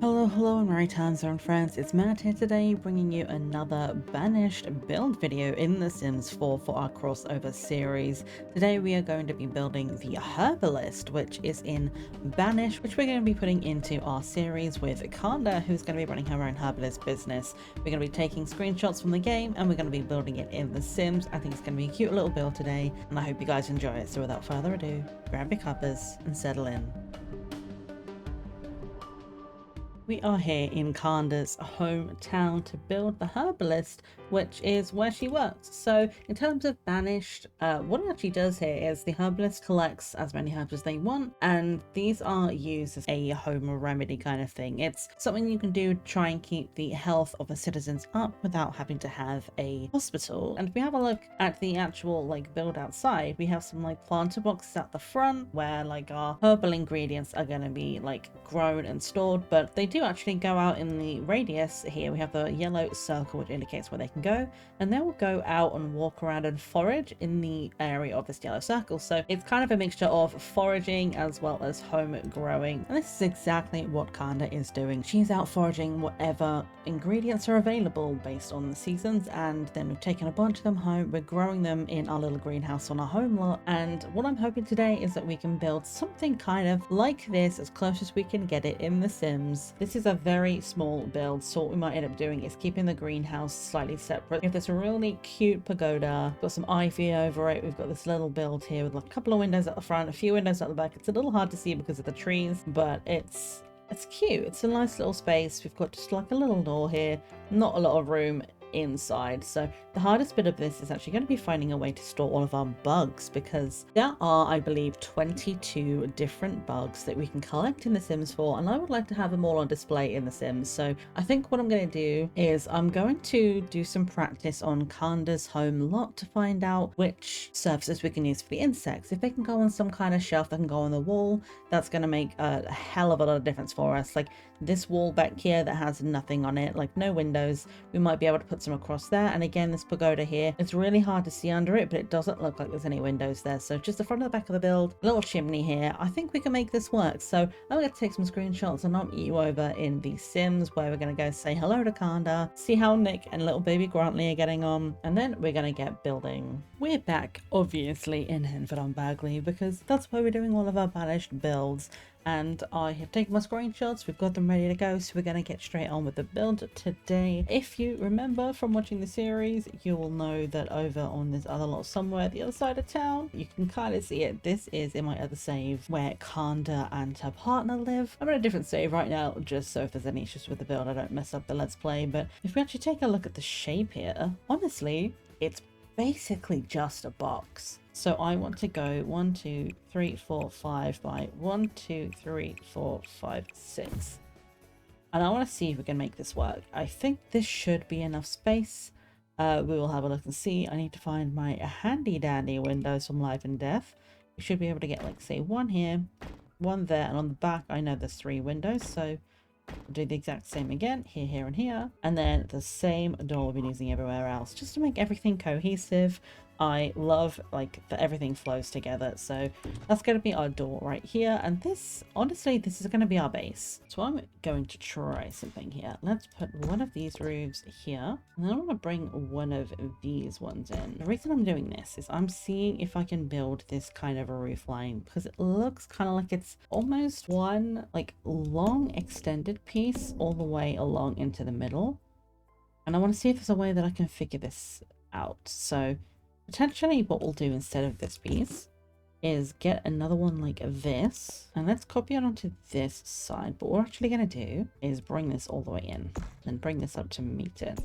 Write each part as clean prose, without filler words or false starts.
Hello, and Maritime Zone friends, it's Matt here today, bringing you another Banished build video in The Sims 4 for our crossover series. Today we are going to be building the Herbalist, which is in Banished, which we're going to be putting into our series with Kanda, who's going to be running her own herbalist business. We're going to be taking screenshots from the game, and we're going to be building it in The Sims. I think it's going to be a cute little build today, and I hope you guys enjoy it. So without further ado, grab your cuppers and settle in. We are here in Kanda's hometown to build the Herbalist, which is where she works. So in terms of Banished, what it actually does here is the Herbalist collects as many herbs as they want, and these are used as a home remedy kind of thing. It's something you can do to try and keep the health of the citizens up without having to have a hospital. And if we have a look at the actual build outside, we have some planter boxes at the front where our herbal ingredients are going to be grown and stored, but they do actually go out in the radius. Here we have the yellow circle which indicates where they can go, and they will go out and walk around and forage in the area of this yellow circle. So it's kind of a mixture of foraging as well as home growing, and this is exactly what Kanda is doing. She's out foraging whatever ingredients are available based on the seasons, and then we've taken a bunch of them home. We're growing them in our little greenhouse on our home lot, and what I'm hoping today is that we can build something kind of like this as close as we can get it in The Sims. This is a very small build, so what we might end up doing is keeping the greenhouse slightly separate. We have this really cute pagoda, got some ivy over it. We've got this little build here with a couple of windows at the front, a few windows at the back. It's a little hard to see because of the trees, but it's cute. It's a nice little space. We've got just a little door here, not a lot of room inside. So the hardest bit of this is actually going to be finding a way to store all of our bugs, because there are, I believe, 22 different bugs that we can collect in The Sims 4, and I would like to have them all on display in The Sims. So I think what I'm going to do is I'm going to do some practice on Kanda's home lot to find out which surfaces we can use for the insects. If they can go on some kind of shelf that can go on the wall, that's going to make a hell of a lot of difference for us. Like this wall back here that has nothing on it, no windows, we might be able to put some across there. And again, this pagoda here, it's really hard to see under it, but it doesn't look like there's any windows there. So just the front and the back of the build, a little chimney here. I think we can make this work. So I'm going to take some screenshots and I'll meet you over in The Sims, where we're going to go say hello to Kanda, see how Nick and little baby Grantley are getting on, and then we're going to get building. We're back obviously in Henford on Bagley, because that's where we're doing all of our Banished builds. And I have taken my screenshots, we've got them ready to go, so we're going to get straight on with the build today. If you remember from watching the series, you will know that over on this other lot somewhere at the other side of town, you can kind of see it. This is in my other save where Kanda and her partner live. I'm in a different save right now, just so if there's any issues with the build I don't mess up the let's play. But if we actually take a look at the shape here, honestly, it's basically just a box. So I want to go 1 2 3 4 5 by 1 2 3 4 5 6, and I want to see if we can make this work. I think this should be enough space. We will have a look and see. I need to find my handy dandy windows from Life and Death. We should be able to get say one here, one there, and on the back I know there's 3 windows, so we'll do the exact same again, here, and here, and then the same door we'll be using everywhere else, just to make everything cohesive. I love that everything flows together. So that's going to be our door right here, and this, honestly, this is going to be our base. So I'm going to try something here. Let's put one of these roofs here, and then I want to bring one of these ones in. The reason I'm doing this is I'm seeing if I can build this kind of a roof line, because it looks kind of like it's almost one long extended piece all the way along into the middle, and I want to see if there's a way that I can figure this out. So potentially what we'll do instead of this piece is get another one like this, and let's copy it onto this side. But what we're actually going to do is bring this all the way in and bring this up to meet it.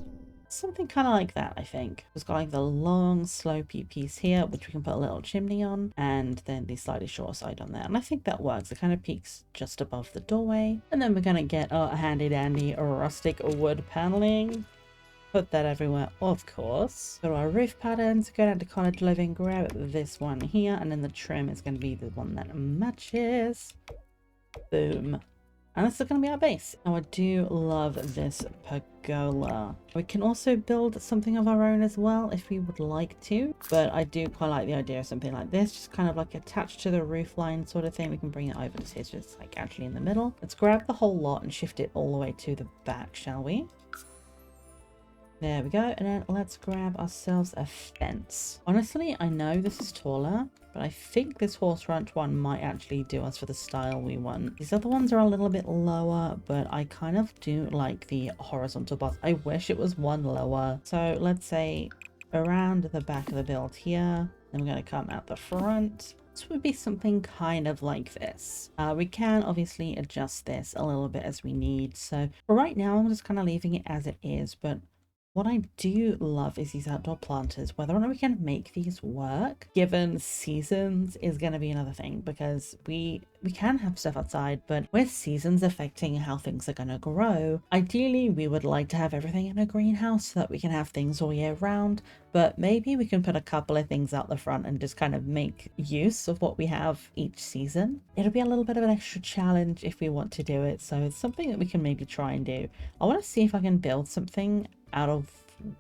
Something kind of like that, I think. It's got the long slopey piece here, which we can put a little chimney on, and then the slightly shorter side on there. And I think that works. It kind of peaks just above the doorway. And then we're going to get our handy dandy rustic wood paneling. Put that everywhere, of course. Go to our roof patterns, go down to cottage living, grab this one here, and then the trim is going to be the one that matches. Boom. And this is going to be our base. Now I do love this pergola. We can also build something of our own as well if we would like to. But I do quite like the idea of something like this. Just kind of like attached to the roof line sort of thing. We can bring it over to here, so it's like actually in the middle. Let's grab the whole lot and shift it all the way to the back, shall we? There we go, and then let's grab ourselves a fence. Honestly, I know this is taller, but I think this horse ranch one might actually do us for the style we want. These other ones are a little bit lower, but I kind of do like the horizontal bars. I wish it was one lower. So let's say around the back of the build here, then we're going to come out the front. This would be something kind of like this. We can obviously adjust this a little bit as we need. So for right now, I'm just kind of leaving it as it is, but what I do love is these outdoor planters. Whether or not we can make these work, given seasons, is going to be another thing, because we can have stuff outside, but with seasons affecting how things are going to grow, ideally we would like to have everything in a greenhouse so that we can have things all year round. But maybe we can put a couple of things out the front and just kind of make use of what we have each season. It'll be a little bit of an extra challenge if we want to do it, so it's something that we can maybe try and do. I want to see if I can build something out of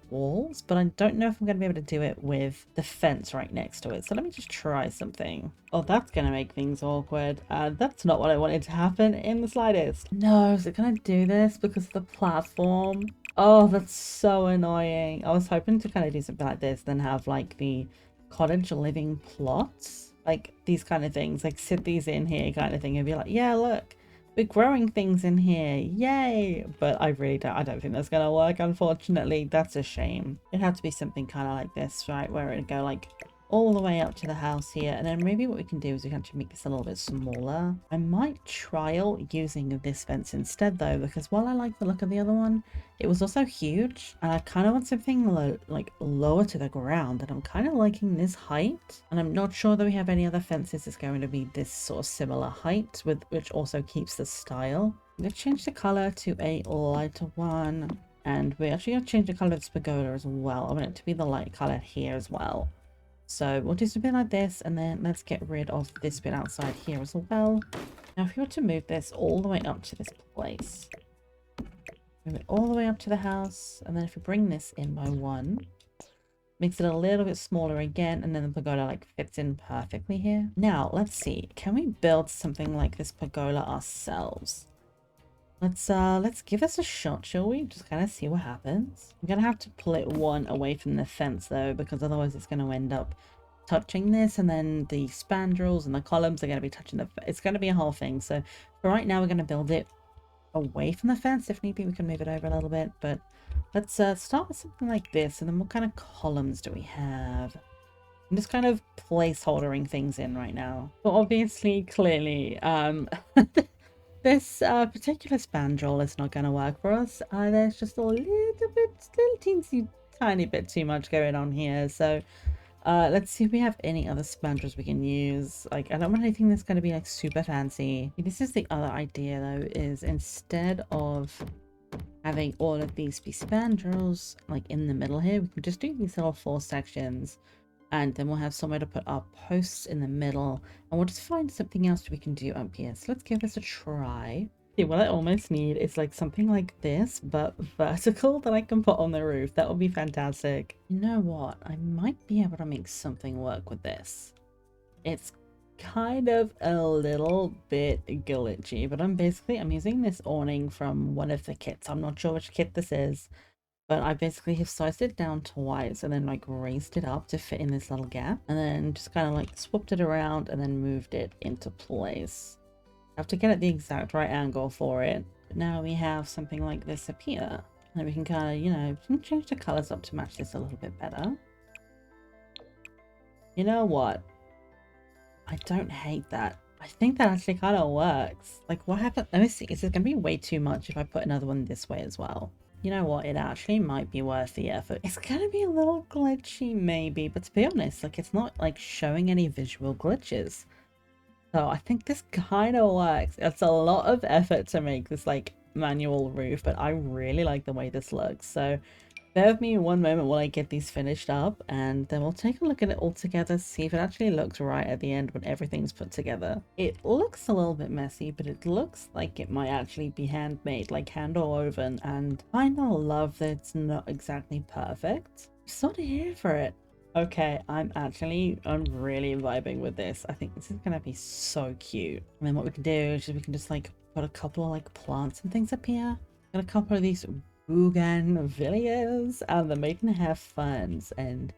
walls, but I don't know if I'm going to be able to do it with the fence right next to it. So let me just try something. Oh, that's going to make things awkward. That's not what I wanted to happen in the slightest. No, is it going to do this because of the platform? Oh, that's so annoying. I was hoping to kind of do something like this, then have like the cottage living plots, like these kind of things, like sit these in here kind of thing, and be like, yeah, look, we're growing things in here, yay. But I don't think that's gonna work, unfortunately. That's a shame. It had to be something kind of like this, right, where it'd go like all the way up to the house here, and then maybe what we can do is we can actually make this a little bit smaller. I might trial using this fence instead though, because while I like the look of the other one, it was also huge, and I kind of want something lower to the ground, and I'm kind of liking this height, and I'm not sure that we have any other fences that's going to be this sort of similar height, with which also keeps the style. I'm going to change the color to a lighter one, and we're actually going to change the color of this pagoda as well. I want it to be the light color here as well. So we'll do something like this, and then let's get rid of this bit outside here as well. Now if you were to move this all the way up to this place, move it all the way up to the house, and then if we bring this in by one, makes it a little bit smaller again, and then the pagoda like fits in perfectly here. Now let's see, can we build something like this pagoda ourselves? Let's give this a shot, shall we? Just kind of see what happens. I'm gonna have to pull it one away from the fence though, because otherwise it's gonna end up touching this, and then the spandrels and the columns are gonna be touching it's gonna be a whole thing. So for right now, we're gonna build it away from the fence. If need be, we can move it over a little bit, but let's start with something like this. And then what kind of columns do we have? I'm just kind of placeholdering things in right now. But obviously, clearly, this particular spandrel is not going to work for us. There's just a little teensy tiny bit too much going on here. So let's see if we have any other spandrels we can use. Like, I don't want anything that's going to be like super fancy. This is the other idea though, is instead of having all of these be spandrels like in the middle here, we can just do these little 4 sections. And then we'll have somewhere to put our posts in the middle. And we'll just find something else we can do up here. So let's give this a try. See, what I almost need is like something like this, but vertical, that I can put on the roof. That would be fantastic. You know what? I might be able to make something work with this. It's kind of a little bit glitchy, but I'm using this awning from one of the kits. I'm not sure which kit this is. But I basically have sized it down twice and then like raised it up to fit in this little gap, and then just kind of like swapped it around and then moved it into place. I have to get at the exact right angle for it. But now we have something like this up here. And we can kind of, you know, change the colors up to match this a little bit better. You know what? I don't hate that. I think that actually kind of works. Like, what happened? Let me see. Is it going to be way too much if I put another one this way as well? You know what, it actually might be worth the effort. It's gonna be a little glitchy maybe, but to be honest, like, it's not like showing any visual glitches. So I think this kind of works. It's a lot of effort to make this like manual roof, but I really like the way this looks. So Bear with me one moment while I get these finished up, and then we'll take a look at it all together, see if it actually looks right at the end when everything's put together. It looks a little bit messy, but it looks like it might actually be handmade, like hand or oven, and I kinda love that it's not exactly perfect. I'm sort of here for it. Okay, I'm really vibing with this. I think this is gonna be so cute. And then what we can do is we can just like put a couple of like plants and things up here. Got a couple of these bougainvilleas, and they're making her have funds, and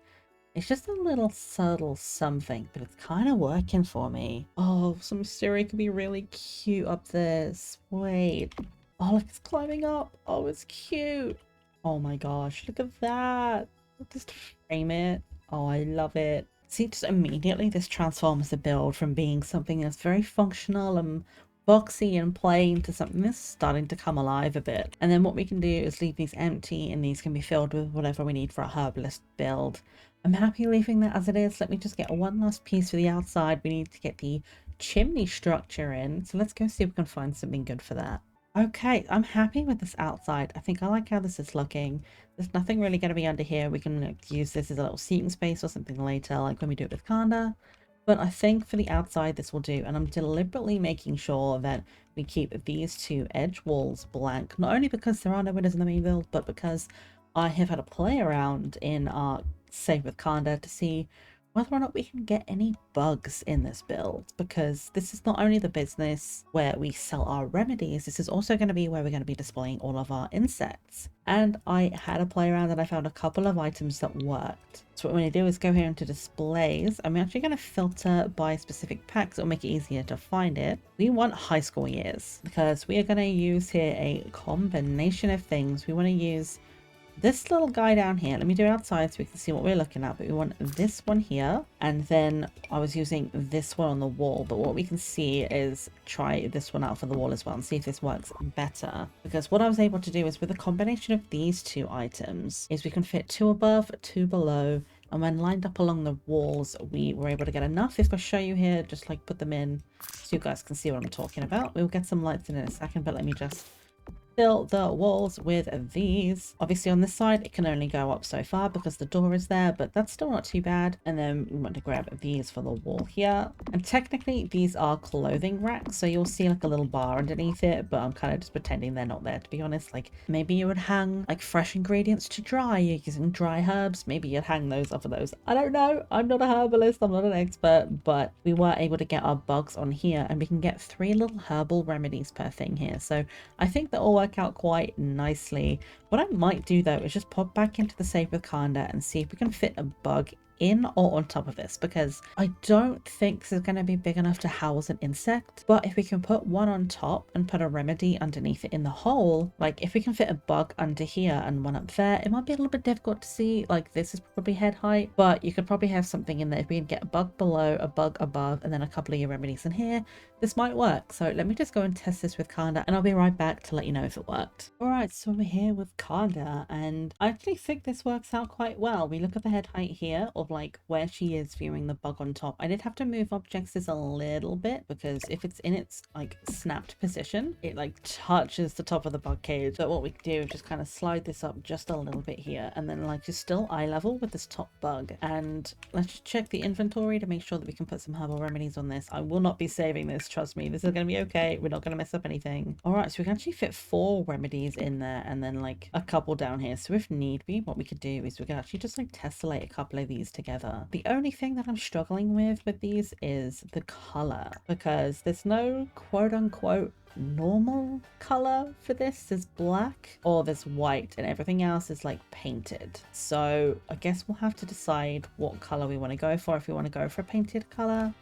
it's just a little subtle something, but it's kind of working for me. Oh, some cereal could be really cute up this. Wait. Oh, look, it's climbing up. Oh, it's cute. Oh my gosh, look at that. Just frame it. Oh, I love it. See, just immediately this transforms the build from being something that's very functional and boxy and plain to something that's starting to come alive a bit. And then what we can do is leave these empty, and these can be filled with whatever we need for a herbalist build. I'm happy leaving that as it is. Let me just get one last piece for the outside. We need to get the chimney structure in. So let's go see if we can find something good for that. Okay, I'm happy with this outside. I think I like how this is looking. There's nothing really going to be under here. We can like, use this as a little seating space or something later, like when we do it with Kanda. But I think for the outside this will do, and I'm deliberately making sure that we keep these two edge walls blank, not only because there are no windows in the main build, but because I have had a play around in our save with Kanda to see whether or not we can get any bugs in this build, because this is not only the business where we sell our remedies, this is also going to be where we're going to be displaying all of our insects. And I had a play around and I found a couple of items that worked. So what we're going to do is go here into displays. I'm actually going to filter by specific packs. It'll make it easier to find it. We want high school years because we are going to use here a combination of things. We want to use this little guy down here. Let me do it outside so we can see what we're looking at. But we want this one here, and then I was using this one on the wall, but what we can see is try this one out for the wall as well and see if this works better, because what I was able to do is with a combination of these two items is we can fit two above, two below, and when lined up along the walls we were able to get enough. If I show you here, just like put them in so you guys can see what I'm talking about. We'll get some lights in a second, but let me just fill the walls with these. Obviously on this side it can only go up so far because the door is there, but that's still not too bad. And then we want to grab these for the wall here, and technically these are clothing racks, so you'll see like a little bar underneath it, but I'm kind of just pretending they're not there, to be honest. Like maybe you would hang like fresh ingredients to dry, you're using dry herbs, maybe you'd hang those off of those. I don't know, I'm not a herbalist, I'm not an expert, but we were able to get our bugs on here, and we can get 3 little herbal remedies per thing here, so I think that all work out quite nicely. What I might do though is just pop back into the save with Kanda and see if we can fit a bug in or on top of this, because I don't think this is going to be big enough to house an insect. But if we can put one on top and put a remedy underneath it in the hole, like if we can fit a bug under here and one up there, it might be a little bit difficult to see. Like this is probably head height, but you could probably have something in there. If we can get a bug below, a bug above, and then a couple of your remedies in here, this might work. So let me just go and test this with Kanda, and I'll be right back to let you know if it worked. Alright, so we're here with Kanda, and I actually think this works out quite well. We look at the head height here of like where she is viewing the bug on top. I did have to move objects just a little bit, because if it's in its like snapped position, it like touches the top of the bug cage. So what we can do is just kind of slide this up just a little bit here, and then like just still eye level with this top bug. And let's just check the inventory to make sure that we can put some herbal remedies on this. I will not be saving this, trust me. This is going to be okay. We're not going to mess up anything. All right, so we can actually fit 4 remedies in there, and then like a couple down here. So if need be, what we could do is we could actually just like tessellate a couple of these together. The only thing that I'm struggling with these is the color, because there's no quote unquote normal color for this. There's black or there's white, and everything else is like painted. So I guess we'll have to decide what color we want to go for. If we want to go for a painted color,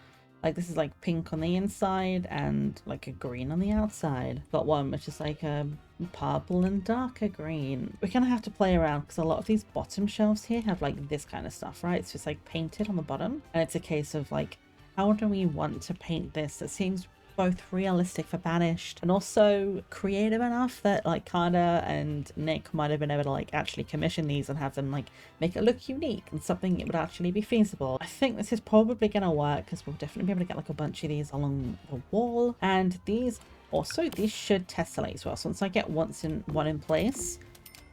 like this is like pink on the inside and like a green on the outside. Got one which is like a purple and darker green. We're gonna have to play around, because a lot of these bottom shelves here have like this kind of stuff, right? So it's like painted on the bottom, and it's a case of like, how do we want to paint this that seems both realistic for Banished and also creative enough that like Kanda and Nick might have been able to like actually commission these and have them like make it look unique and something that would actually be feasible. I think this is probably gonna work, because we'll definitely be able to get like a bunch of these along the wall, and these should tessellate as well. So once I get one in place,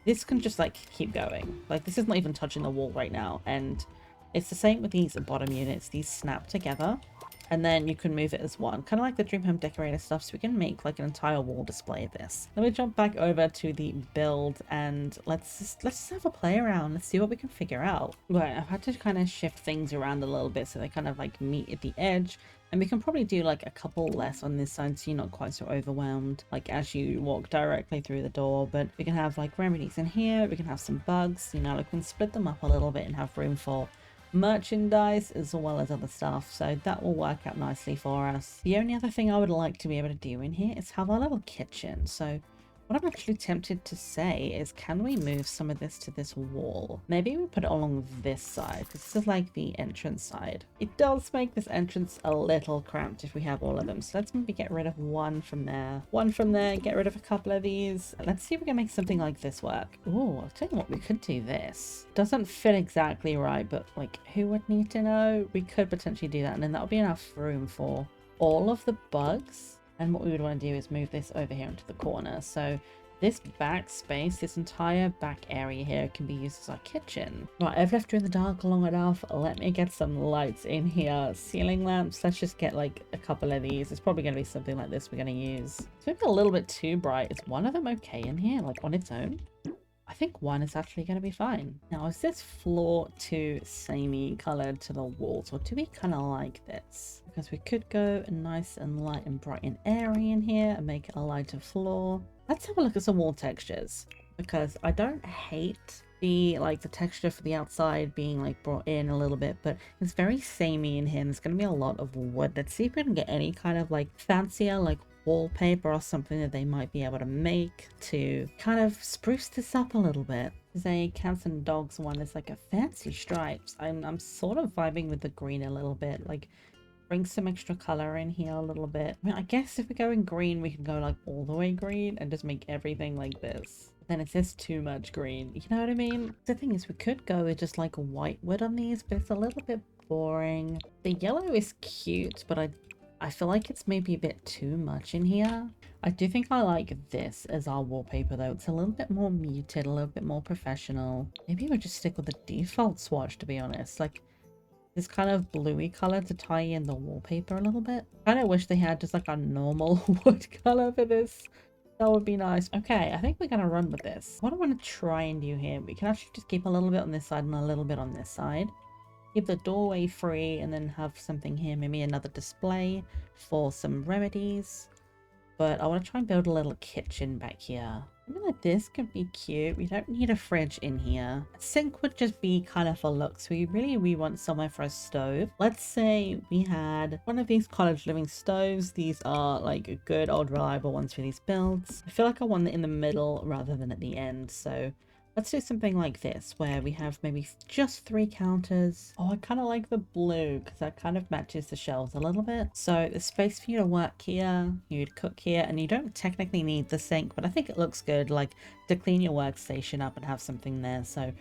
this can just like keep going. Like this is not even touching the wall right now. And it's the same with these bottom units. These snap together and then you can move it as one, kind of like the Dream Home Decorator stuff. So we can make like an entire wall display of this. Let me jump back over to the build and let's just have a play around. Let's see what we can figure out. Right, I've had to kind of shift things around a little bit so they kind of like meet at the edge. And we can probably do like a couple less on this side so you're not quite so overwhelmed like as you walk directly through the door. But we can have like remedies in here, we can have some bugs, you know, like we can split them up a little bit and have room for merchandise as well as other stuff, so that will work out nicely for us. The only other thing I would like to be able to do in here is have our little kitchen. So what I'm actually tempted to say is, can we move some of this to this wall? Maybe we put it along this side, because this is like the entrance side. It does make this entrance a little cramped if we have all of them. So let's maybe get rid of one from there, get rid of a couple of these. Let's see if we can make something like this work. Oh, I'll tell you what, we could do this. Doesn't fit exactly right, but like who would need to know? We could potentially do that, and then that'll be enough room for all of the bugs. And what we would want to do is move this over here into the corner. So this back space, this entire back area here can be used as our kitchen. Right, I've left you in the dark long enough. Let me get some lights in here. Ceiling lamps, let's just get like a couple of these. It's probably going to be something like this we're going to use. It's maybe a little bit too bright. Is one of them okay in here, like on its own? I think one is actually going to be fine. Now, is this floor too samey colored to the walls, or do we kind of like this? Because we could go nice and light and bright and airy in here and make it a lighter floor. Let's have a look at some wall textures, because I don't hate the texture for the outside being like brought in a little bit, but it's very samey in here and there's going to be a lot of wood. Let's see if we can get any kind of like fancier like wallpaper or something that they might be able to make to kind of spruce this up a little bit. There's a cats and dogs one that's like a fancy stripes. I'm sort of vibing with the green a little bit, like bring some extra color in here a little bit. I mean, I guess if we go in green we can go like all the way green and just make everything like this. Then it's just too much green, you know what I mean? The thing is, we could go with just like white wood on these, but it's a little bit boring. The yellow is cute, but I feel like it's maybe a bit too much in here. I do think I like this as our wallpaper though. It's a little bit more muted, a little bit more professional. Maybe we'll just stick with the default swatch, to be honest. Like this kind of bluey color to tie in the wallpaper a little bit. I kind of wish they had just like a normal wood color for this. That would be nice. Okay, I think we're gonna run with this. What I want to try and do here, we can actually just keep a little bit on this side and a little bit on this side. Keep the doorway free and then have something here, maybe another display for some remedies. But I want to try and build a little kitchen back here. Something like this could be cute. We don't need a fridge in here. A sink would just be kind of for looks. We want somewhere for a stove. Let's say we had one of these cottage living stoves. These are like good old reliable ones for these builds. I feel like I want it in the middle rather than at the end. So let's do something like this, where we have maybe just 3 counters. Oh, I kind of like the blue because that kind of matches the shelves a little bit. So there's space for you to work here, you'd cook here, and you don't technically need the sink, but I think it looks good, like to clean your workstation up and have something there. So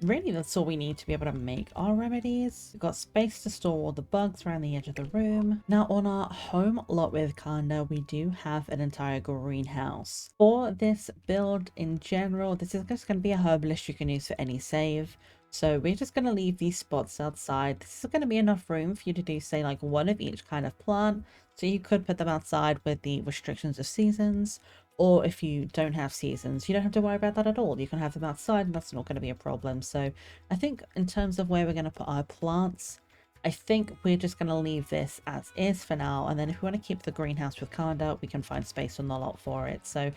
really that's all we need to be able to make our remedies. We've got space to store all the bugs around the edge of the room. Now on our home lot with Kanda, we do have an entire greenhouse. For this build in general, this is just going to be a herbalist you can use for any save. So we're just going to leave these spots outside. This is going to be enough room for you to do, say, like one of each kind of plant. So you could put them outside with the restrictions of seasons. Or if you don't have seasons, you don't have to worry about that at all. You can have them outside and that's not going to be a problem. So I think in terms of where we're going to put our plants, I think we're just going to leave this as is for now. And then if we want to keep the greenhouse with Kanda, we can find space on the lot for it. So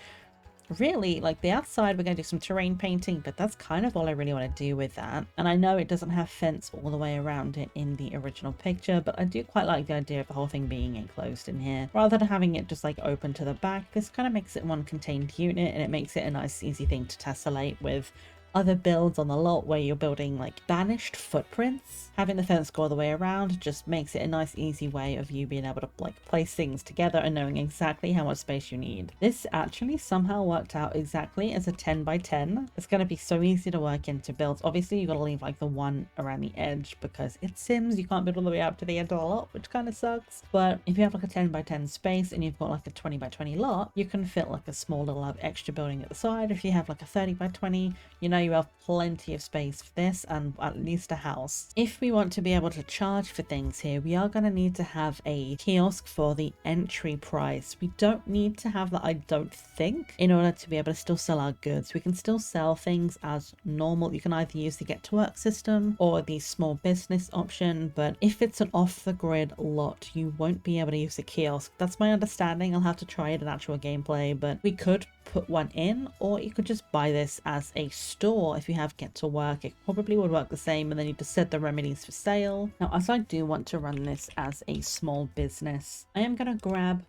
really, like the outside, we're going to do some terrain painting, but that's kind of all I really want to do with that. And I know it doesn't have fence all the way around it in the original picture, but I do quite like the idea of the whole thing being enclosed in here rather than having it just like open to the back. This kind of makes it one contained unit and it makes it a nice easy thing to tessellate with other builds on the lot where you're building like banished footprints. Having the fence go all the way around just makes it a nice easy way of you being able to like place things together and knowing exactly how much space you need. This actually somehow worked out exactly as a 10 by 10. It's going to be so easy to work into builds. Obviously you got to leave like the one around the edge because it's Sims, you can't build all the way up to the end of the lot, which kind of sucks. But if you have like a 10 by 10 space and you've got like a 20 by 20 lot, you can fit like a small little extra building at the side. If you have like a 30 by 20, you know you have plenty of space for this and at least a house. If we want to be able to charge for things here, we are going to need to have a kiosk for the entry price. We don't need to have that, I don't think, in order to be able to still sell our goods. We can still sell things as normal. You can either use the get to work system or the small business option, but if it's an off the grid lot, you won't be able to use the kiosk. That's my understanding. I'll have to try it in actual gameplay, but we could put one in, or you could just buy this as a store. If you have get to work, it probably would work the same, and then you just set the remedies for sale. Now, as I do want to run this as a small business, I am going to grab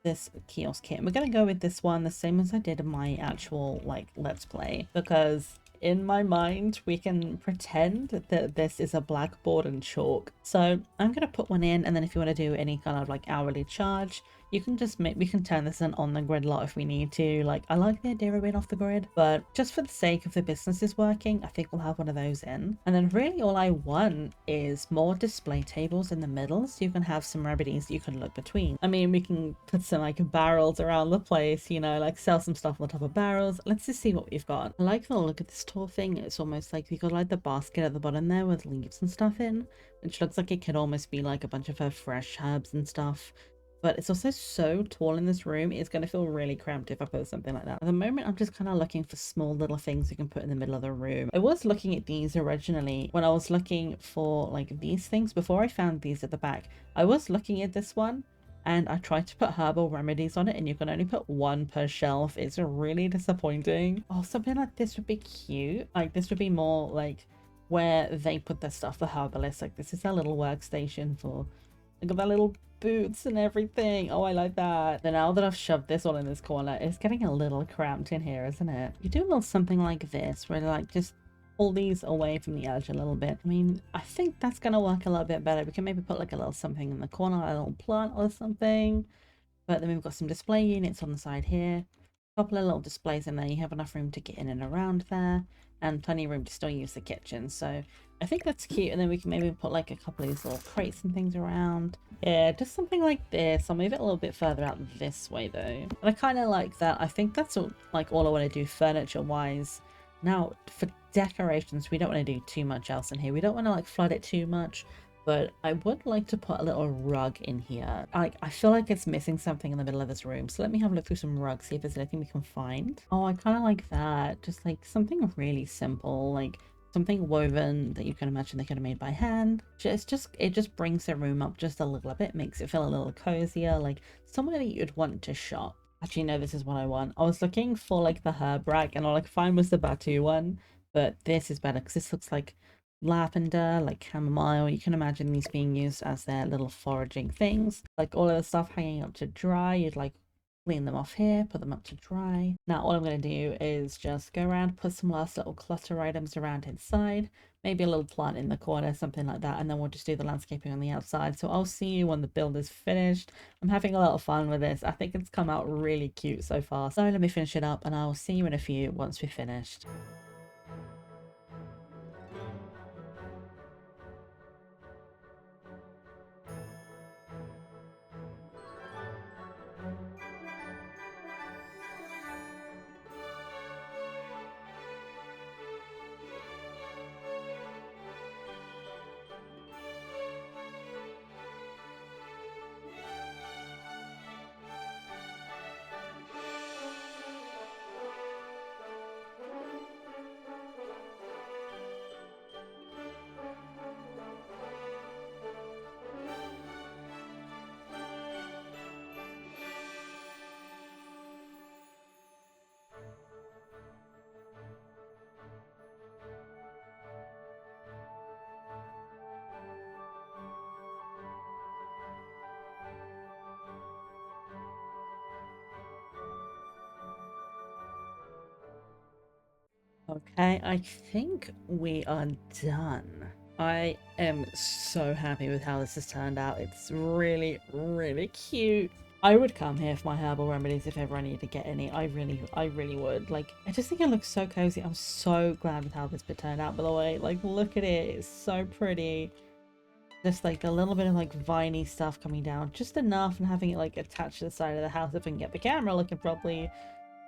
this kiosk kit. We're going to go with this one the same as I did in my actual like let's play, because in my mind we can pretend that this is a blackboard and chalk. So I'm going to put one in, and then if you want to do any kind of like hourly charge, you can just we can turn this an on the grid lot if we need to. Like, I like the idea of being off the grid, but just for the sake of the businesses working, I think we'll have one of those in. And then really all I want is more display tables in the middle, so you can have some remedies you can look between. I mean, we can put some like barrels around the place, you know, like sell some stuff on top of barrels. Let's just see what we've got. I like the look of this tall thing. It's almost like we got like the basket at the bottom there with leaves and stuff in, which looks like it could almost be like a bunch of her fresh herbs and stuff. But it's also so tall in this room, it's going to feel really cramped if I put something like that. At the moment, I'm just kind of looking for small little things you can put in the middle of the room. I was looking at these originally when I was looking for like these things. Before I found these at the back, I was looking at this one and I tried to put herbal remedies on it, and you can only put one per shelf. It's really disappointing. Oh, something like this would be cute. Like, this would be more like where they put their stuff, the herbalist. Like, this is their little workstation for, look at that little boots and everything. Oh, I like that. Then now that I've shoved this all in this corner, it's getting a little cramped in here, isn't it? You do a little something like this where like just pull these away from the edge a little bit. I mean, I think that's gonna work a little bit better. We can maybe put like a little something in the corner, a little plant or something. But then we've got some display units on the side here, a couple of little displays in there. You have enough room to get in and around there, and plenty of room to still use the kitchen. So I think that's cute. And then we can maybe put like a couple of these little crates and things around. Yeah, just something like this. I'll move it a little bit further out this way though. But I kind of like that. I think that's all, like all I want to do furniture wise. Now for decorations, we don't want to do too much else in here. We don't want to like flood it too much, but I would like to put a little rug in here. I feel like it's missing something in the middle of this room. So let me have a look through some rugs, see if there's anything we can find. Oh, I kind of like that. Just like something really simple, like something woven that you can imagine they could have made by hand. It just brings the room up just a little bit, makes it feel a little cozier, like somewhere that you'd want to shop. Actually, no, this is what I want. I was looking for like the herb rack, and all I could find was the Batu one, but this is better because this looks like lavender, like chamomile. You can imagine these being used as their little foraging things. Like all of the stuff hanging up to dry, you'd like clean them off here, put them up to dry. Now all I'm going to do is just go around, put some last little clutter items around inside, maybe a little plant in the corner, something like that, and then we'll just do the landscaping on the outside. So I'll see you when the build is finished. I'm having a lot of fun with this. I think it's come out really cute so far. So let me finish it up, and I will see you in a few once we're finished. Okay, I think we are done. I am so happy with how this has turned out. It's really, really cute. I would come here for my herbal remedies if ever I needed to get any. I really would. Like, I just think it looks so cozy. I'm so glad with how this bit turned out, by the way. Like, look at it. It's so pretty. Just like a little bit of like viney stuff coming down, just enough, and having it like attached to the side of the house if I can get the camera looking properly.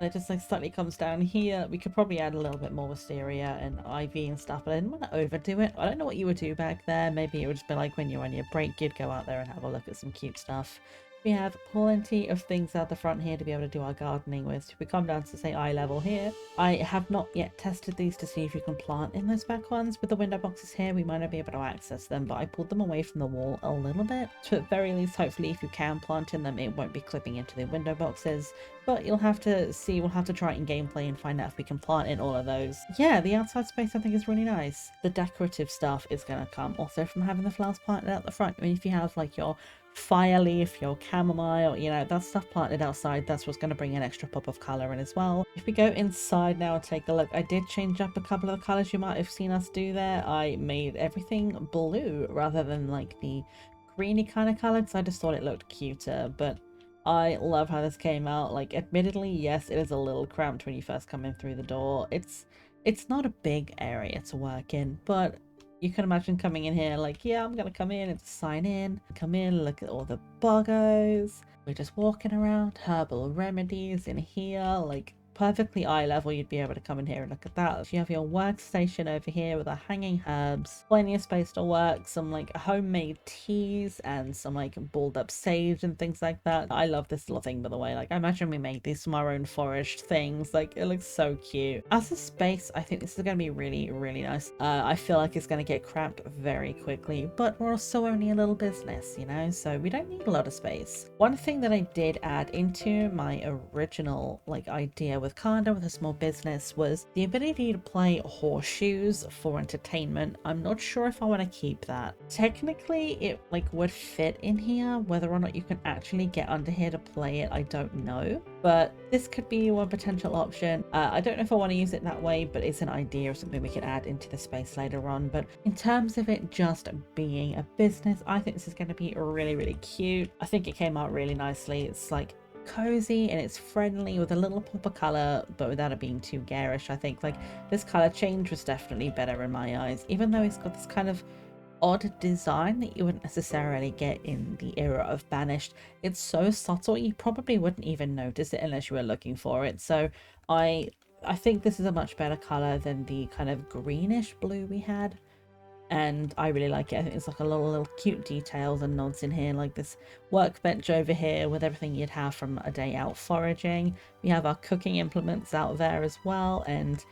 It just like slightly comes down here. We could probably add a little bit more wisteria and ivy and stuff, but I didn't want to overdo it. I don't know what you would do back there. Maybe it would just be like when you're on your break, you'd go out there and have a look at some cute stuff. We have plenty of things out the front here to be able to do our gardening with. If we come down to say eye level here, I have not yet tested these to see if you can plant in those back ones. With the window boxes here, we might not be able to access them, but I pulled them away from the wall a little bit. So at very least, hopefully if you can plant in them, it won't be clipping into the window boxes. But you'll have to see, we'll have to try it in gameplay and find out if we can plant in all of those. Yeah, the outside space I think is really nice. The decorative stuff is going to come also from having the flowers planted out the front. I mean, if you have like your fire leaf, your chamomile, you know, that stuff planted outside, that's what's going to bring an extra pop of colour in as well. If we go inside now and take a look, I did change up a couple of the colours you might have seen us do there. I made everything blue rather than like the greeny kind of colour because I just thought it looked cuter, but I love how this came out. Like, admittedly, yes, it is a little cramped when you first come in through the door. It's not a big area to work in, but you can imagine coming in here like, yeah, I'm gonna come in and sign in, come in, look at all the buggos. We're just walking around, herbal remedies in here, like perfectly eye level. You'd be able to come in here and look at that. You have your workstation over here with our hanging herbs, plenty of space to work, some like homemade teas and some like balled up sage and things like that. I love this little thing, by the way. Like, I imagine we made these from our own forest things. Like, it looks so cute. As a space, I think this is going to be really, really nice. I feel like it's going to get cramped very quickly, but we're also only a little business, you know, so we don't need a lot of space. One thing that I did add into my original like idea with Kanda with a small business was the ability to play horseshoes for entertainment. I'm not sure if I want to keep that. Technically it like would fit in here. Whether or not you can actually get under here to play it, I don't know, but this could be one potential option. I don't know if I want to use it that way, but it's an idea of something we could add into the space later on. But in terms of it just being a business, I think this is going to be really, really cute. I think it came out really nicely. It's like cozy and it's friendly with a little pop of color, but without it being too garish. I think like this color change was definitely better in my eyes, even though it's got this kind of odd design that you wouldn't necessarily get in the era of Banished. It's so subtle you probably wouldn't even notice it unless you were looking for it. So I think this is a much better color than the kind of greenish blue we had, and I really like it. I think it's like a little cute details and nods in here, like this workbench over here with everything you'd have from a day out foraging. We have our cooking implements out there as well, and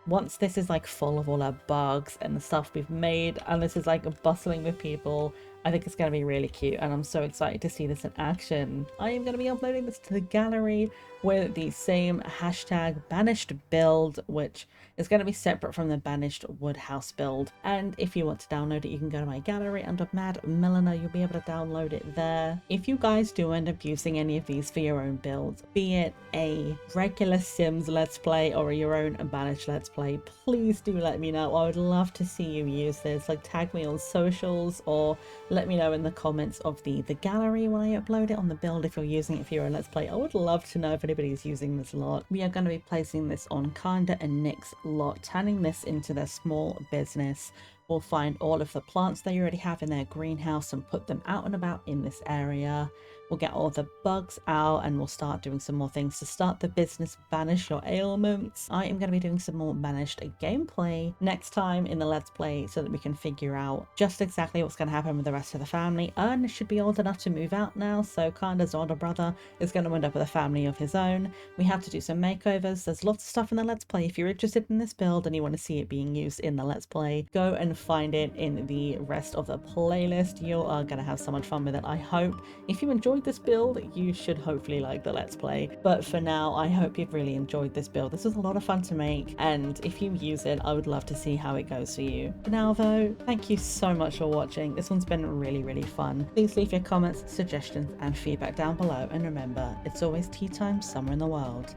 once this is like full of all our bugs and the stuff we've made, and this is like bustling with people, I think it's going to be really cute, and I'm so excited to see this in action. I am going to be uploading this to the gallery with the same hashtag banished build, which is going to be separate from the banished wood house build. And if you want to download it, you can go to my gallery under MaddMilliner. You'll be able to download it there. If you guys do end up using any of these for your own builds, be it a regular Sims Let's Play or your own banished Let's Play, please do let me know. I would love to see you use this. Like, tag me on socials or let me know in the comments of the gallery when I upload it on the build if you're using it for your own Let's Play. I would love to know if anybody's using this lot. We are going to be placing this on Kanda and Nick's lot, turning this into their small business. We'll find all of the plants they already have in their greenhouse and put them out and about in this area. We'll get all the bugs out and we'll start doing some more things to start the business. Banish your ailments. I am going to be doing some more Banished gameplay next time in the Let's Play so that we can figure out just exactly what's going to happen with the rest of the family. Ern should be old enough to move out now, so Kanda's older brother is going to end up with a family of his own. We have to do some makeovers. There's lots of stuff in the Let's Play. If you're interested in this build and you want to see it being used in the Let's Play, go and find it in the rest of the playlist. You are going to have so much fun with it, I hope. If you enjoyed this build, you should hopefully like the Let's Play. But for now, I hope you've really enjoyed this build. This was a lot of fun to make, and if you use it, I would love to see how it goes for you. For now though, thank you so much for watching. This one's been really, really fun. Please leave your comments, suggestions, and feedback down below, and remember, it's always tea time somewhere in the world.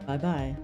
Bye bye.